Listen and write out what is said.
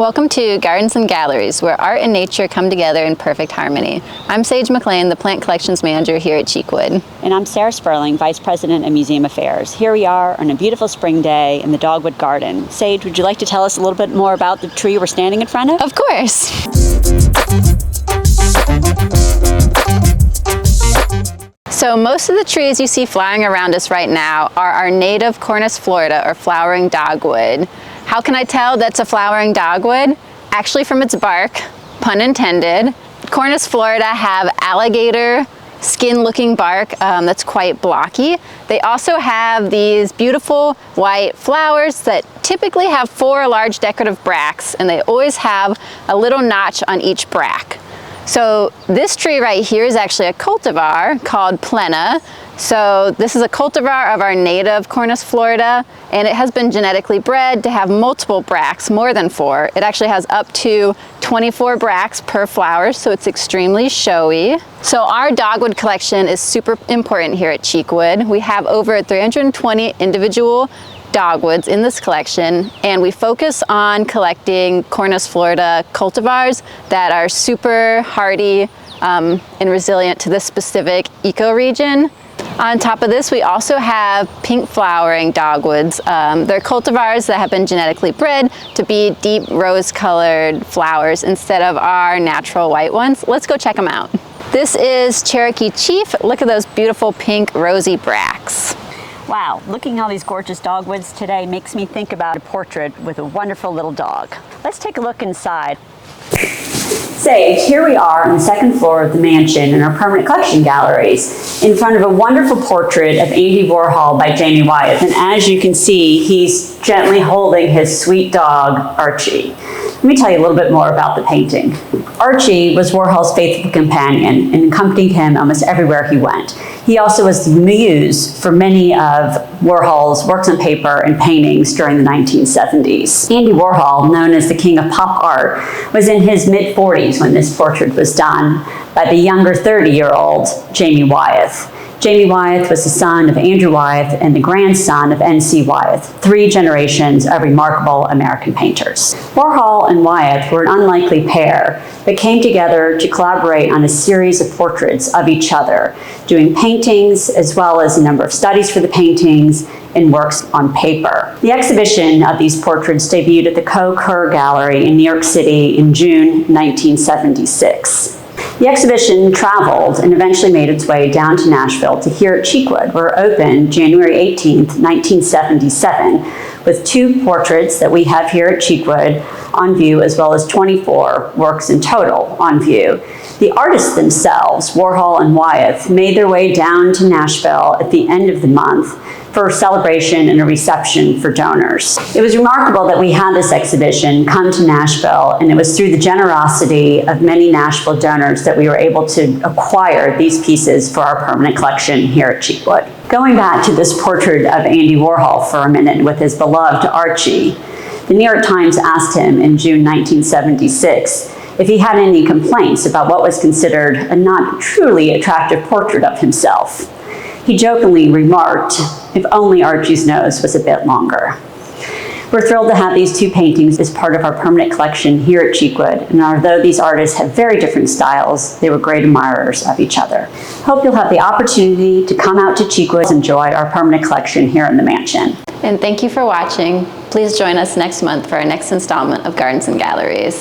Welcome to Gardens and Galleries, where art and nature come together in perfect harmony. I'm Sage McLean, the Plant Collections Manager here at Cheekwood. And I'm Sarah Sperling, Vice President of Museum Affairs. Here we are on a beautiful spring day in the Dogwood Garden. Sage, would you like to tell us a little bit more about the tree we're standing in front of? Of course. So most of the trees you see flowering around us right now are our native Cornus Florida, or flowering dogwood. How can I tell that's a flowering dogwood? Actually, from its bark, pun intended. Cornus Florida have alligator skin-looking bark that's quite blocky. They also have these beautiful white flowers that typically have 4 large decorative bracts, and they always have a little notch on each bract. So this tree right here is actually a cultivar called Plena. So this is a cultivar of our native Cornus Florida, and it has been genetically bred to have multiple bracts, more than 4. It actually has up to 24 bracts per flower, so it's extremely showy. So our dogwood collection is super important here at Cheekwood. We have over 320 individual dogwoods in this collection, and we focus on collecting Cornus Florida cultivars that are super hardy and resilient to this specific ecoregion. On top of this, we also have pink flowering dogwoods. They're cultivars that have been genetically bred to be deep rose-colored flowers instead of our natural white ones. Let's go check them out. This is Cherokee Chief. Look at those beautiful pink rosy bracts. Wow, looking at all these gorgeous dogwoods today makes me think about a portrait with a wonderful little dog. Let's take a look inside. Sage, here we are on the 2nd floor of the mansion in our permanent collection galleries in front of a wonderful portrait of Andy Warhol by Jamie Wyeth. And as you can see, he's gently holding his sweet dog, Archie. Let me tell you a little bit more about the painting. Archie was Warhol's faithful companion and accompanied him almost everywhere he went. He also was the muse for many of Warhol's works on paper and paintings during the 1970s. Andy Warhol, known as the king of pop art, was in his mid-40s when this portrait was done by the younger 30-year-old Jamie Wyeth. Jamie Wyeth was the son of Andrew Wyeth and the grandson of N.C. Wyeth, 3 generations of remarkable American painters. Warhol and Wyeth were an unlikely pair, but came together to collaborate on a series of portraits of each other, doing paintings as well as a number of studies for the paintings and works on paper. The exhibition of these portraits debuted at the Kerr Gallery in New York City in June 1976. The exhibition traveled and eventually made its way down to Nashville to here at Cheekwood, where it opened January 18th, 1977, with 2 portraits that we have here at Cheekwood on view, as well as 24 works in total on view. The artists themselves, Warhol and Wyeth, made their way down to Nashville at the end of the month for a celebration and a reception for donors. It was remarkable that we had this exhibition come to Nashville, and it was through the generosity of many Nashville donors that we were able to acquire these pieces for our permanent collection here at Cheekwood. Going back to this portrait of Andy Warhol for a minute with his beloved Archie, the New York Times asked him in June 1976 if he had any complaints about what was considered a not truly attractive portrait of himself. He jokingly remarked, "If only Archie's nose was a bit longer." We're thrilled to have these 2 paintings as part of our permanent collection here at Cheekwood, and although these artists have very different styles, they were great admirers of each other. Hope you'll have the opportunity to come out to Cheekwood and enjoy our permanent collection here in the mansion. And thank you for watching. Please join us next month for our next installment of Gardens and Galleries.